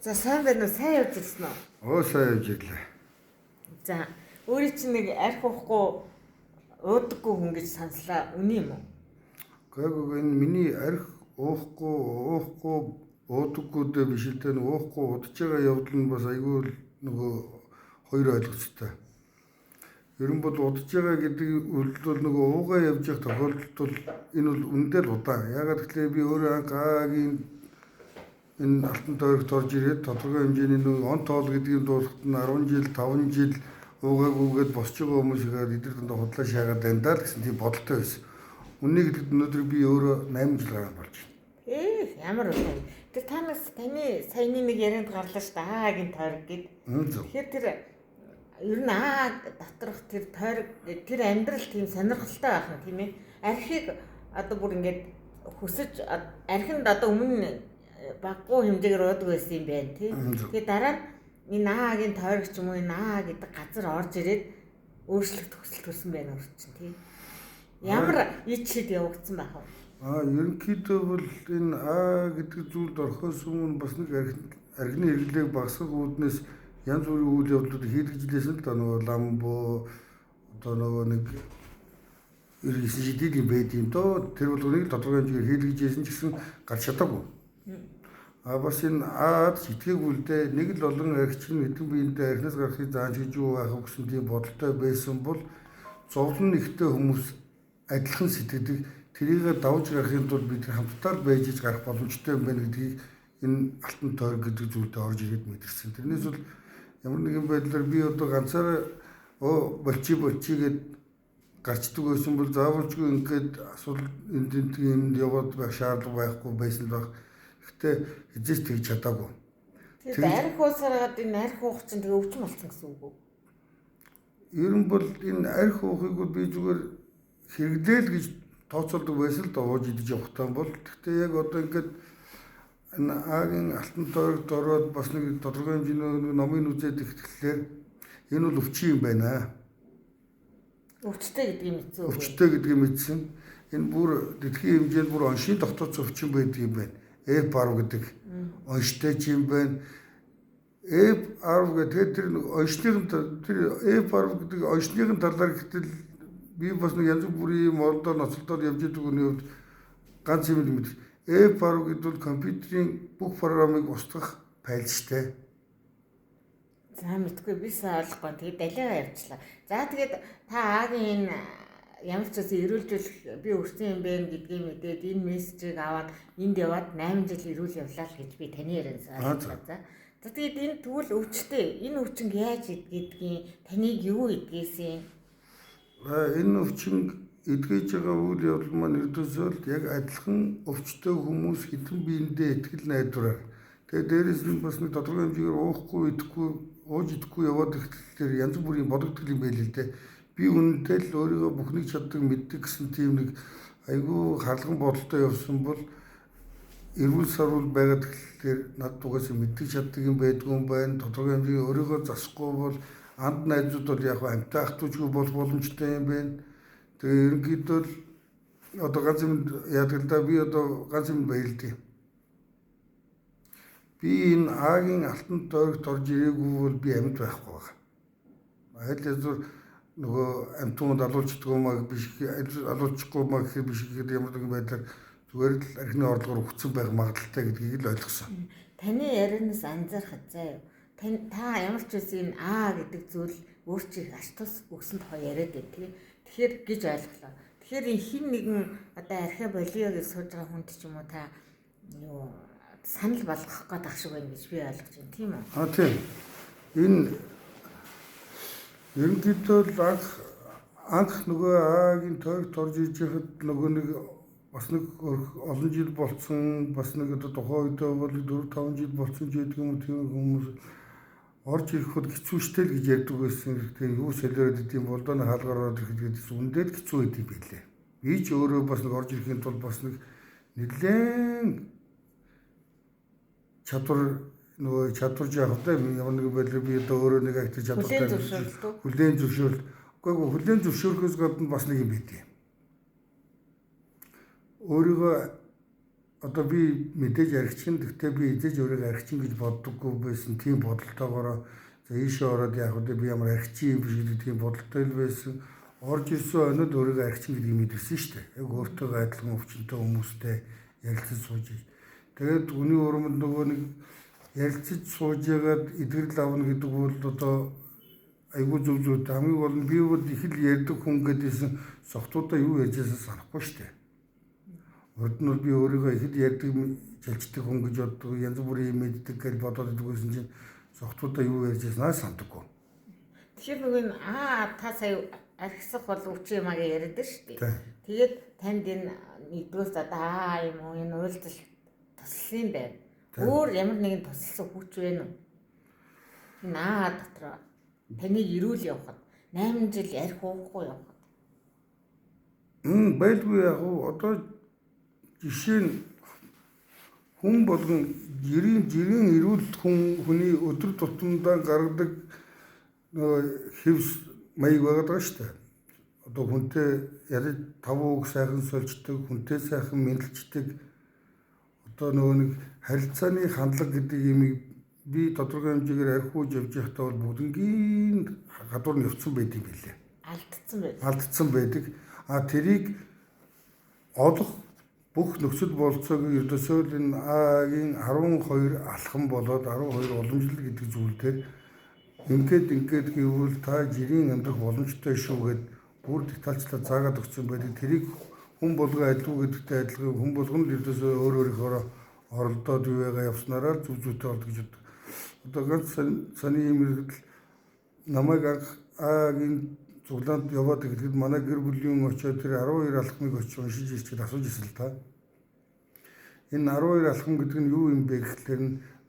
За сайн байна уу? Сайн явж ирсэн үү? Сайн явж ирлээ. За өөрийн чинь нэг арх уухгүй уудаггүй хүн гэж санслаа. Үний юм уу? Гэхдээ энэ миний арх уухгүй уудаггүйдээ биш л дээ уухгүй удаж байгаа явдал нь бас айгүй нөгөө хоёр ойлголцтой. Ер нь бол удаж байгаа гэдэг үйлдэл нөгөө уугаа явж явах тохиолдолд бол энэ бол үндэ л удаан. Ягаад гэвэл би өөрөө анхаагийн энэ алтан тойрогт орж ирээд тодорхой хэмжээний нэг он тоол гэдгийг дуусахад нь 10 жил 5 жил уугаагүйгээд босч байгаа хүмүүс ихээр эдгээр дундаа худлаа шаагаад дандаа л гэсэн тийм бодолтой байсан. Үнийг хэлэхэд өнөөдөр би өөрөө 8 жил гараад болж байна. Ямар удаа. Тэр танаас таны саяны нэг ярианд гарлаа шүү дээ. Аагийн тойрог гэд. Тэгэхээр тэр ер нь доторх тэр тойрог тэр амьдрал тийм сонирхолтой байх нь тийм ээ. Архийг одоо бүр ингээд хүсэж архинд одоо өмнө баггүй хэмжээгээр уудаг байсан юм байна тий. Тэгээд дараа нь энэ аагийн тойрог ч юм уу энэ аа гэдэг газар орж ирээд өөрчлөлт төсөл төрсөн байна үрчин тий. Ямар ичхэд явагдсан байх вэ? Ерөнхийдөө бол энэ аа гэдэг зүйлд орохоос өмнө бас нэг архины хэрэглээг багасгах үүднээс янз бүрийн үйл явдлууд хийлгэжлээсэн л да нөгөө ламбо одоо нөгөө нэг ерөнхийдөө шидээл байд юм доо тэр бол үнийг тодорхой хэмжээгээр хийлгэжсэн ч гэсэн гарч чадаагүй. Бас энэ аад сэтгээггүй л дээ нэг л олон архич нь хэдэн биендээ архинаас гарахыг зааж гэж юу байх вэ гэсэн тийм бодолтой байсан бол зовлон нэгтэй хүмүүс адилхан сэтгэдэг тэрийг давж гарахын тулд бид хамтдаа байж иж гарах боломжтой юм байна гэдгийг энэ алтан тойрог гэдэг зүйлдээ орж ирээд мэдэрсэн. Тэрнээс бол ямар нэгэн байдлаар би одоо ганцаараа болчи гэд гарчдаг байсан бол заавалжгүй ингээд асуудал энд яваад байх шаардлага байхгүй байсан байх. Гэхдээ хизээч тэгж чадаагүй. Тэгээд арх уусараад энэ арх уух чинь тэгээ өвчин болсон гэсэн үг үү? Ер нь бол энэ арх уухыг би зүгээр хэрэглээл гэж тооцоолдог байсан л да ууж идэж явахтаа бол гэхдээ яг одоо ингээд энэ аагийн алтан тойрогт ороод бас нэг тодорхой хэмжээний номын үзээд ихтлээр энэ бол өвчин юм байна. Өвчтэй гэдгийг мэдсэн үү? Өвчтэй гэдгийг мэдсэн. Энэ бүр дэлхийн хэмжээнд бүр оншийн тогтооц өвчин байдаг юм байна. F10 гэдэг онштой юм байна. F10 гэдэг тэр оншны тэр F10 гэдэг оншны талаар гэтэл би бас нэг янз бүрийн модоор ноцолдоод явж идэг хүний хувьд ганц юм мэд. F10 гэдэг бол компьютерийн бүх програмыг устгах файлштай. За мэдгүй би ойлгохгүй. Тэгээд далигаа явчлаа. За тэгээд та аагийн энэ ямар ч үсэн ирүүлжүүлэх би өрсөн юм байна гэдгийг мэдээд энэ мессежийг аваад энд яваад 8 жил ирүүл явлаа л гэж би таны ярианаас ойлгоо. За тэгээд энэ тэгвэл өвчтэй. Энэ өвчин яаж идгэдгийг таныг юу идгээсэн? Энэ өвчин эдгэж байгаа үйл явдал маань ердөөсөө л яг адилхан өвчтэй хүмүүс хэдэн биендээ итгэл найдвараар. Тэгээд дээрээс нь бас нэг тодорхой хэмжээгээр уухгүй идэхгүй ууж идэхгүй яваад ихтлээр янз бүрийн бодогдол юм байл л дээ. Би үнэндээ л өөрийгөө бүхнийг чаддаг мэддэг гэсэн тийм нэг айгүй харлаган бодолтой явсан бол эрүүл сарвал байгаад тэгэхээр над дугаас мэддэг чаддаг юм байдгүй юм байна. Тодорхой хэмжээгээр өөрийгөө засахгүй бол анд найзууд бол яг амтай ахтуучгүй болох боломжтой юм байна. Тэгээ ерөнхийдөө л одоо ганц юм яадаг л да би одоо ганц юм баярлдээ. Би энэ аагийн алтан тойрогт орж ирээгүй бол би амьд байхгүй байна. Аль язуур нөгөө амтууд алуулждаг юм аа биш алуулчихгүй маа гэх биш гэдэг ямар нэгэн байдлаар зүгээр л архины орлогоор өгцөн байх магадaltaй гэдгийг л ойлгосон. Таны ярианаас анзаархад заяа. Та ямар ч үсэн аа гэдэг зүйл өөрчийг аш тус өгсөн тухай яриад байт тийм. Тэгэхээр гэж ойлголоо. Тэгэхээр хин нэгэн одоо архи болио гэж сууж байгаа хүнд ч юм уу та юу санал болгох гээд ах шиг байна гэж би ойлгож байна тийм үү? Тийм. Энэ ерөнхийдөө анх нөгөө аагийн тойрогт орж иж байхад нөгөө нэг бас нэг олон жил болцсон бас нэг одоо тухайн үедээ бол 4-5 жил болцсон ч гэдэг юм тийм хүмүүс орж ирэхэд хэцүү штэл гэж ярьдаг байсан. Тэгэхээр юу солиороод идэм бол доо хаалгаар ороод ирэхэд гэсэн үндээд хэцүү идэм байлээ. Би ч өөрөө бас нэг орж ирэхийн тулд бас нэг нэлээд чадвар жаахтай ямар нэг байдлаар би одоо өөрөө нэг актив чадвартай хүлээн зөвшөөрөл. Гэхдээ хүлээн зөвшөөрөхөөс гадна бас нэг юм байдیں۔ Өөрийгөө одоо би мэдээж архичин гэхдээ би эзэж өөрийгөө архичин гэж боддоггүй байсан тийм бодолтойгоор за ийшээ ороод яг одоо би ямар архичин юм биш гэдэг тийм бодолтой л байсан. Орж ирсэн өнөд өөрийгөө архичин гэдгийг мэдэрсэн шүү дээ. Яг өөртөө адилхан өвчнөд хүмүүстэй ярилцаж сууж. Тэгээд үний урмд нөгөө нэг ярилцаж сууж ягаад эдгэрэл авна гэдэг бол одоо айгүй зөв зөв хамгийн гол нь би бол их л ярьдаг хүн гэдээсэн согтуудаа юу ярьж байгааг санахгүй шүү дээ. Урд нь би өөрийгөө их л ярьдаг жалждаг хүн гэж боддог, янз бүрийн юм мэддэг гэж бодоод байдаг гэсэн чинь согтуудаа юу ярьж байгааг сандаггүй. Тэгэхээр нөгөө та сая архисах бол өвчин юм аа гэж яриад шүү дээ. Тэгээд танд энэ нэгдүгээр одоо юм уу энэ уйлдал тусласан байна. Өөр ямар нэгэн тусалсан хүч вэ нү? Энэ дотор таныг ирүүл явахад 8 жил арх уухгүй явахад. Байлгүй яг одоо жишээ нь хүн болгон жирийн ирүүл хүний өдөр тутамдаа гаргадаг хэвс маяг байгаа шүү дээ. Одоо хүнтэй яриж 5 үг сайхан сольждаг, хүнтэй сайхан мэдлждэг. Одоо нөгөө нэг харилцааны хандлага гэдэг юмыг би тодорхой хэмжээгээр архиуж явж байхдаа бол бүгднгийн гадуур нь явцсан байдаг юм билээ. Алдсан байдаг. Тэрийг олох бүх нөхцөл болцоог ердөөсөө л энэ А-гийн 12 алхам болоод 12 уламжлал гэдэг зүйл дээр ингээд гэвэл та жирийн амьдрах боломжтой шүү гэд бүр детальчлаад заагаад өгсөн байдаг. Тэрийг хүн болгоо адилгүй гэдэгтэй адилхан хүн болгоно ердөөсөө өөрөөрийнхөө оролдоод юу яага явснараа зүв зүйтэй болд гэж боддог. Одоо ганц саний юм ирэл намайг А-гийн цуглаанд яваад ирэхэд манай гэр бүлийн очоод тэр 12 алхмыг очиж уншиж ирчихэд асууж ирсэн л та. Энэ 12 алхам гэдэг нь юу юм бэ гэхлээр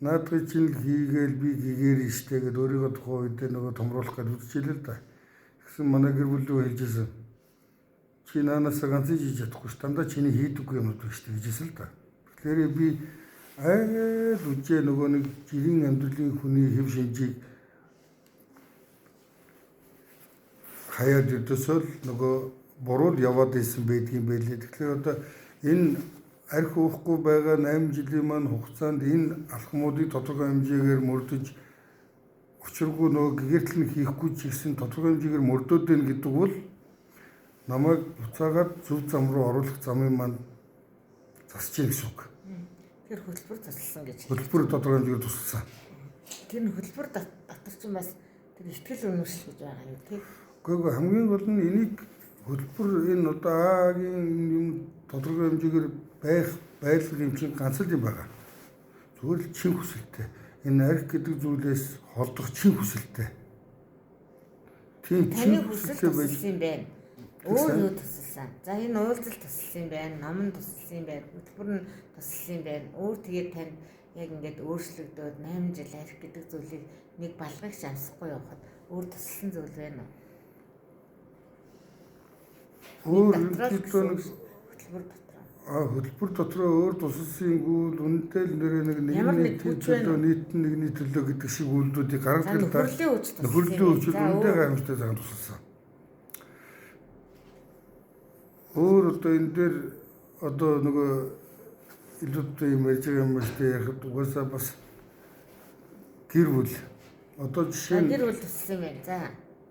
наадхыг чинь хийгээл би хийгээр штэ гэдээ өөрийгөө тухайн үед нөгөө томруулах гэж үзчихлээ л да. Тэгсэн манай гэр бүл рүү хэлжсэн. Чи наанасаа ганцын хийж чадахгүй ш. Дандаа чиний хийдэггүй юм уу штэ гэжсэн л да. Тэгэхээр би айл үжээ нөгөө нэг жирийн амьдралын хүний хэв шинжийг хаяад өдөөсөө л нөгөө бурууд яваад исэн байдгийн байлээ. Тэгэхээр одоо энэ арх уухгүй байгаа 8 жилийн маань хугацаанд энэ алхмуудыг тодорхой хэмжээгээр мөрдөж учиргүй нөгөө гэгэртэл нь хийхгүй ч гэсэн тодорхой хэмжээгээр мөрдөөд байна гэдэг бол намайг буцаагаад зөв зам руу оруулах замын маань засч ийн гэсэн үг. Тэр хөтөлбөр тусалсан гэж. Хөтөлбөр тодорхой хэмжээгээр тусалсан. Тэр хөтөлбөр дотор ч бас тэр ихтгэл үнэмшил гэж байгаа юм тийм. Гэхдээ хамгийн гол нь энийг хөтөлбөр энэ одоо А-гийн юм тодорхой хэмжээгээр байх байлгал юм чинь ганц л юм байгаа. Зүгээр л чин хүсэлтэй. Энэ арх гэдэг зүйлээс холдох чин хүсэлтэй. Тийм чин хүсэлтэй байж юм байна. Өөр юу тусалсан? За энэ уйлдал тусалсан юм байна, номон тусалсан юм байна, хөтөлбөр нь тусалсан юм байна. Өөр тэгээд танд яг ингээд өөрчлөгдөөд 8 жил арх гэдэг зүйлийг нэг балгыг шамсахгүй явахад өөр тусалсан зүйл байна уу? Өөр хөтөлбөр дотроо өөр тусалсан гүйл үнэтэй л нэг нийтний төлөө гэдэг шиг үйлдүүдийг гаргадаг та. Нөхөрлийн хүч үнэтэй гайхамшигтай цагаан тусалсан. Өөр одоо энэ дээр одоо нөгөө илүүдтэй юм ярьж байгаа юм шиг ярихад угаасаа бас гэр бүл одоо жишээ нь гэр бүл тусалсан байна. За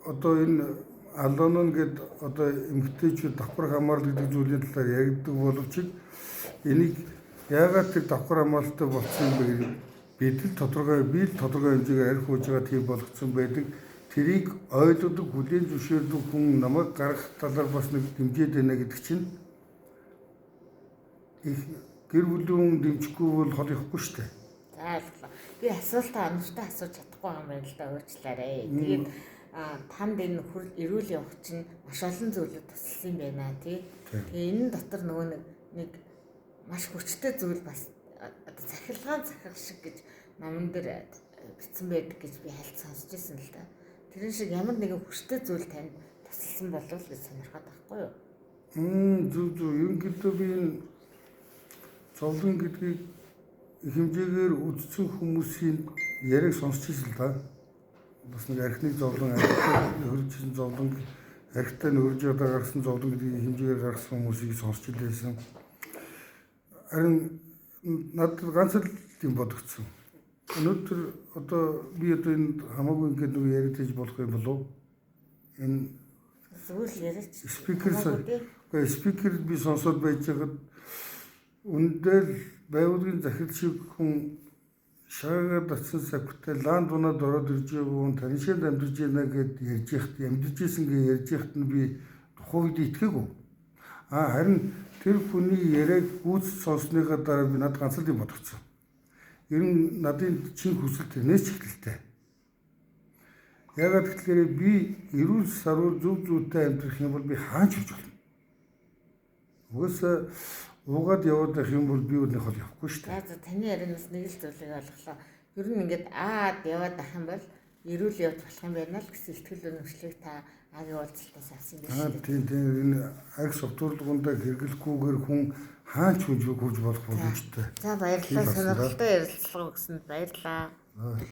одоо энэ алонон гэд одоо эмгтээчүүд давхар хамаарал гэдэг зүйлийн талаар яригддаг боловч энийг яагаад тэр давхар хамааралтай болсон юм бэ гэдэг бид л тодорхой хэмжээгээр арх ууж байгаа тийм болгоцсон байдаг. Тэрийг ойлгодог хүлээн зөвшөөрдөг хүн намайг гаргах талаар бас нэг дэмжиж байна гэдэг чинь их гэр бүлийн дэмжихгүй бол хол ихгүй шүү дээ. За ойлголоо. Би асуултаа оновчтой асууж чадахгүй юм байна л да, уучлаарай. Тэгээд танд энэ эрүүл явах чинь маш олон зүйлүүд тусалсан юм байна тий. Тэгээ энэ дотор нөгөө нэг маш хүчтэй зүйл бас одоо захиргаан захирах шиг гэж номон дээр бичсэн байдаг гэж би хальт сонсч байсан л да. Тэрэн шиг ямар нэгэн хүчтэй зүйл танд тусалсан болов уу гэж сонирхоод байхгүй юу? Зөв ерөнхийдөө би энэ зовлон гэдгийг их хэмжээгээр үзсэн хүмүүсийн яриаг сонсч ирсэн л да. Бас нэг архины зовлон, хөржсөн зовлон, архитай нөрж удаа гарсан зовлон гэдгийг хэмжээгээр гаргасан хүмүүсийг сонсч илээсэн. Харин надад ганц л юм бодогдсон. Өнөөдөр одоо би одоо энэ хамаагүй ингээд нэг яригдаж болох юм болов? Энэ Зүгээр яриач. Спикер би сонсоод байж байгаад үндэл байгуулгын захирал шиг хүн шаагаад атсан савтай лаан дунаад ороод ирж байгаа хүн таны шиг амьдарч байна гэд ярьж яхад амьдарч исэн гэж ярьж яхад нь би тухайд итгээгүй. Харин тэр хүний яриаг гүйц сонссныхаа дараа би надад ганц л юм бодогдсон. Ер нь надын чин хүсэл тэрнээс ч ихтэй. Ягаад гэвэл би эрүүл саруур зөв зүйтэй амьдрах юм бол би хаач хийж болно. Угаасаа уугаад яваад байх юм бол би өөрнийх нь явахгүй шүү дээ. За таны ярианаас нэг л зүйлийг олголоо. Ер нь ингээд яваад байх юм бол эрүүл явж болох юм байна л гэсэн сэтгэл өнөмшлийг та агийн уулзалтаас авсан байх шүү дээ. Тийм энэ аг сувтуурлагуудаа хэрэглэхгүйгээр хүн хаач хурж болох боломжтой. За баярлалаа. Сонирхолтой ярилцлага өгсөнд баярлалаа.